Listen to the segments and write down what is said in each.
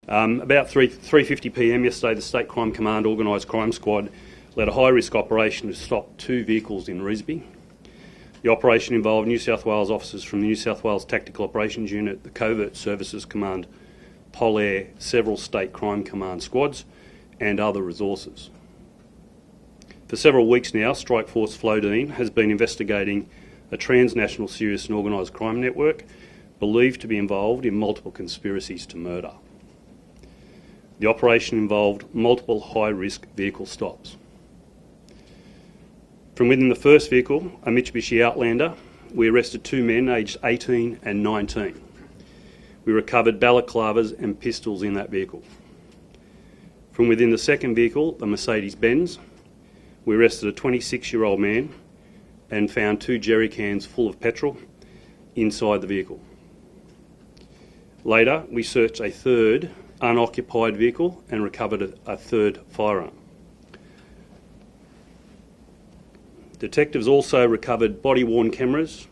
About 3:50 p.m. yesterday, the State Crime Command Organised Crime Squad led a high-risk operation to stop 2 vehicles in Revesby. The operation involved New South Wales officers from the New South Wales Tactical Operations Unit, the Covert Services Command, Polair, several State Crime Command squads and other resources. For several weeks now, Strike Force Flodine has been investigating a transnational serious and organised crime network believed to be involved in multiple conspiracies to murder. The operation involved multiple high-risk vehicle stops. From within the first vehicle, a Mitsubishi Outlander, we arrested 2 men aged 18 and 19. We recovered balaclavas and pistols in that vehicle. From within the second vehicle, the Mercedes-Benz, we arrested a 26-year-old man and found 2 jerry cans full of petrol inside the vehicle. Later, we searched a third unoccupied vehicle and recovered a third firearm. Detectives also recovered body-worn cameras,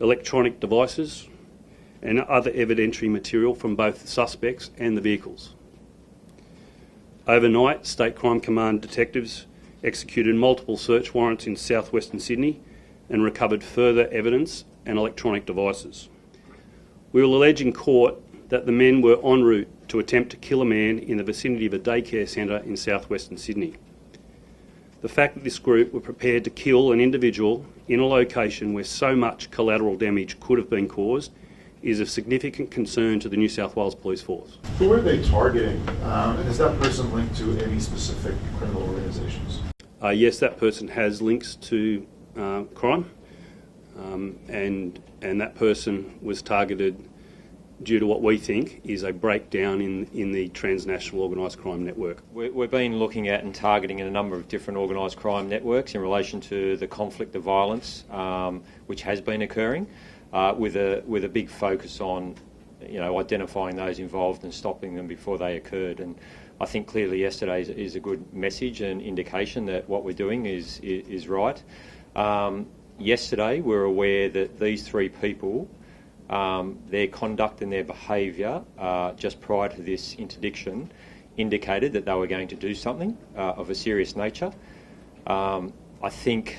electronic devices and other evidentiary material from both the suspects and the vehicles. Overnight, State Crime Command detectives executed multiple search warrants in southwestern Sydney and recovered further evidence and electronic devices. We will allege in court that the men were en route to attempt to kill a man in the vicinity of a daycare centre in southwestern Sydney. The fact that this group were prepared to kill an individual in a location where so much collateral damage could have been caused is of significant concern to the New South Wales Police Force. Who are they targeting? And is that person linked to any specific criminal organisations? Yes, that person has links to crime, and that person was targeted due to what we think is a breakdown in the transnational organised crime network. We've been looking at and targeting a number of different organised crime networks in relation to the conflict of violence which has been occurring, with a big focus on identifying those involved and stopping them before they occurred. And I think clearly yesterday is a good message and indication that what we're doing is right. Yesterday we were aware that these 3 people, their conduct and their behaviour just prior to this interdiction indicated that they were going to do something of a serious nature. I think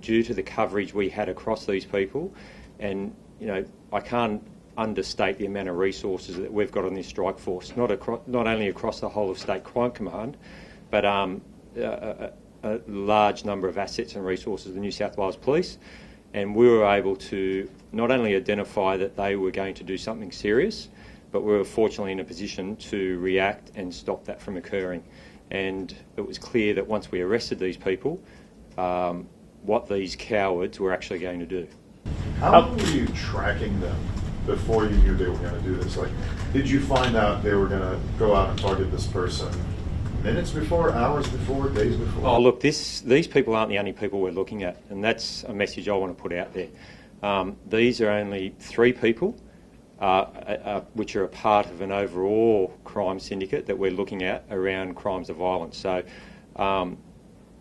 due to the coverage we had across these people, and I can't understate the amount of resources that we've got on this strike force, not only across the whole of State Crime Command, but a large number of assets and resources of the New South Wales Police. And we were able to not only identify that they were going to do something serious, but we were fortunately in a position to react and stop that from occurring. And it was clear that once we arrested these people, what these cowards were actually going to do. How long were you tracking them before you knew they were going to do this? Like, did you find out they were going to go out and target this person minutes before, hours before, days before? Oh, look, these people aren't the only people we're looking at, and that's a message I want to put out there. These are only 3 people which are a part of an overall crime syndicate that we're looking at around crimes of violence. So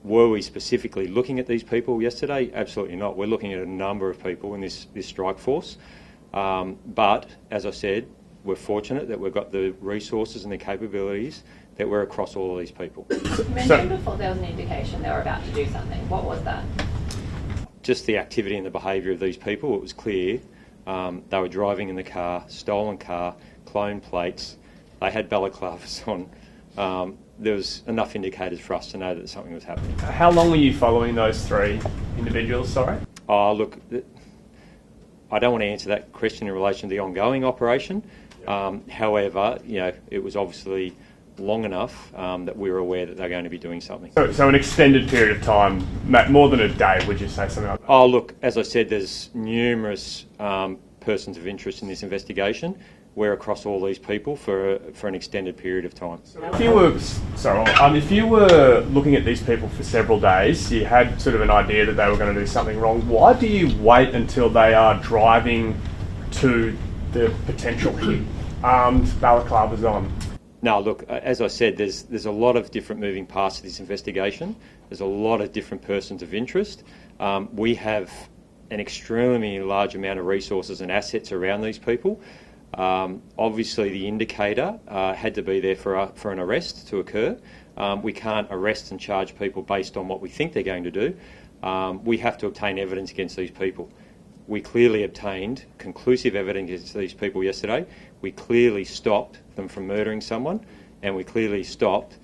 were we specifically looking at these people yesterday? Absolutely not. We're looking at a number of people in this strike force. But, as I said, we're fortunate that we've got the resources and the capabilities that we're across all of these people. You mentioned before there was an indication they were about to do something. What was that? Just the activity and the behaviour of these people. It was clear they were driving in the car, stolen car, clone plates. They had balaclavas on. There was enough indicators for us to know that something was happening. How long were you following those 3 individuals, sorry? Oh, look, I don't want to answer that question in relation to the ongoing operation. However, it was obviously long enough that we were aware that they're going to be doing something. So an extended period of time, more than a day, would you say, something like that? Oh, look, as I said, there's numerous persons of interest in this investigation. We're across all these people for an extended period of time. If you were looking at these people for several days, you had sort of an idea that they were going to do something wrong. Why do you wait until they are driving to the potential hit, armed, balaclavas on? No, look, as I said, there's a lot of different moving parts to this investigation. There's a lot of different persons of interest. We have an extremely large amount of resources and assets around these people. Obviously, the indicator had to be there for an arrest to occur. We can't arrest and charge people based on what we think they're going to do. We have to obtain evidence against these people. We clearly obtained conclusive evidence against these people yesterday. We clearly stopped them from murdering someone, and we clearly stopped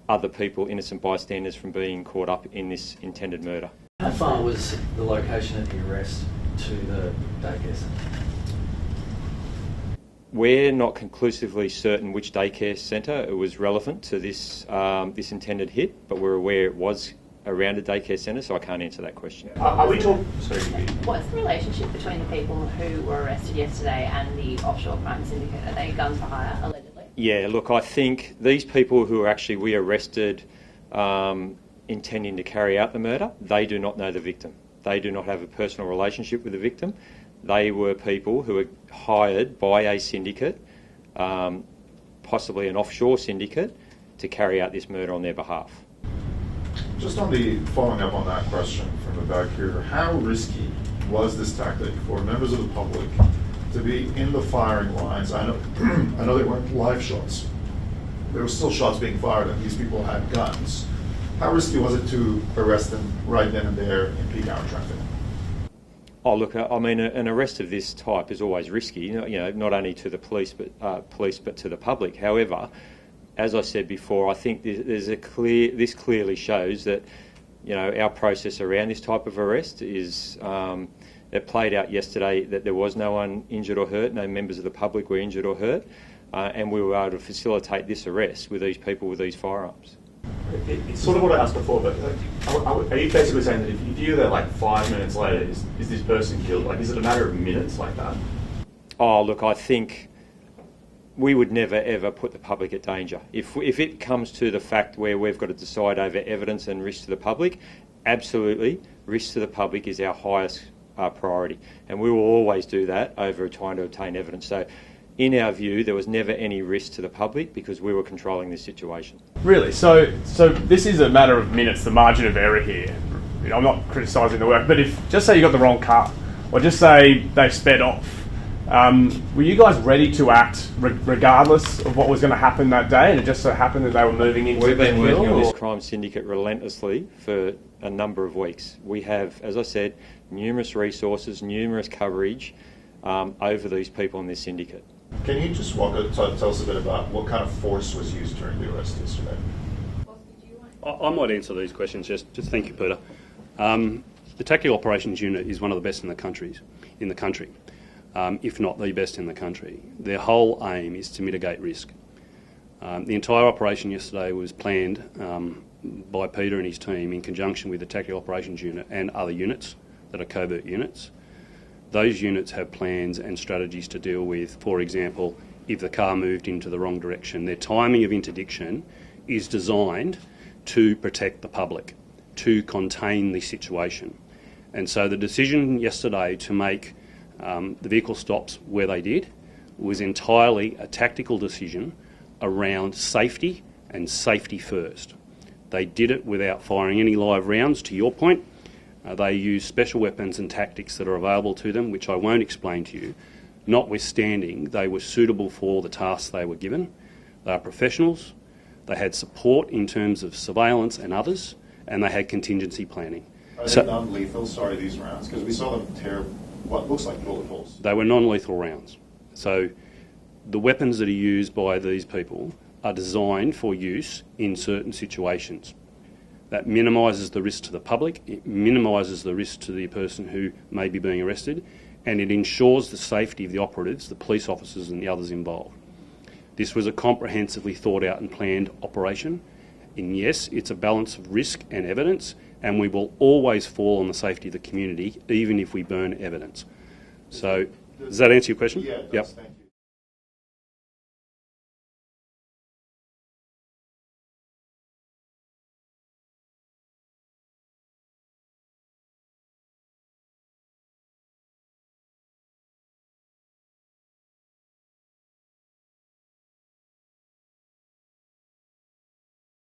other people, innocent bystanders, from being caught up in this intended murder. How far was the location of the arrest to the daycare centre? We're not conclusively certain which daycare centre was relevant to this this intended hit, but we're aware it was around a daycare centre, so I can't answer that question. Are we talking? Sorry. What's the relationship between the people who were arrested yesterday and the offshore crime syndicate? Are they guns for hire, allegedly? Yeah, look, I think these people who we arrested intending to carry out the murder, they do not know the victim. They do not have a personal relationship with the victim. They were people who were hired by a syndicate, possibly an offshore syndicate, to carry out this murder on their behalf. Just following up on that question from the back here, how risky was this tactic for members of the public to be in the firing lines? I know they weren't live shots. There were still shots being fired and these people had guns. How risky was it to arrest them right then and there in peak hour traffic? Oh, look, I mean, an arrest of this type is always risky, you know, not only to the police but to the public. However, as I said before, I think this clearly shows that, you know, our process around this type of arrest is, it played out yesterday that there was no one injured or hurt, no members of the public were injured or hurt, and we were able to facilitate this arrest with these people with these firearms. It's sort of what I asked before, but are you basically saying that if you're there like 5 minutes later, is this person killed? Like, is it a matter of minutes like that? Oh, look, I think we would never ever put the public at danger. If it comes to the fact where we've got to decide over evidence and risk to the public, absolutely, risk to the public is our highest priority, and we will always do that over trying to obtain evidence. So, in our view, there was never any risk to the public because we were controlling this situation. Really? So this is a matter of minutes, the margin of error here. You know, I'm not criticising the work, but if just say you got the wrong car, or just say they sped off, were you guys ready to act regardless of what was going to happen that day? And it just so happened that they were moving into We've been the working on this crime syndicate relentlessly for a number of weeks. We have, as I said, numerous resources, numerous coverage over these people in this syndicate. Can you just tell us a bit about what kind of force was used during the arrest yesterday? I might answer these questions. Just thank you, Peter. The Tactical Operations Unit is one of the best in the country, if not the best in the country. Their whole aim is to mitigate risk. The entire operation yesterday was planned by Peter and his team in conjunction with the Tactical Operations Unit and other units that are covert units. Those units have plans and strategies to deal with, for example, if the car moved into the wrong direction. Their timing of interdiction is designed to protect the public, to contain the situation. And so the decision yesterday to make the vehicle stops where they did was entirely a tactical decision around safety and safety first. They did it without firing any live rounds, to your point. They use special weapons and tactics that are available to them, which I won't explain to you. Notwithstanding, they were suitable for the tasks they were given. They are professionals. They had support in terms of surveillance and others, and they had contingency planning. Are they non-lethal, these rounds? Because we saw them tear what looks like bullet holes. They were non-lethal rounds. So the weapons that are used by these people are designed for use in certain situations. That minimises the risk to the public, it minimises the risk to the person who may be being arrested, and it ensures the safety of the operatives, the police officers and the others involved. This was a comprehensively thought out and planned operation, and yes, it's a balance of risk and evidence, and we will always fall on the safety of the community, even if we burn evidence. So, does that answer your question? Yeah, it does. Yep. Thank you.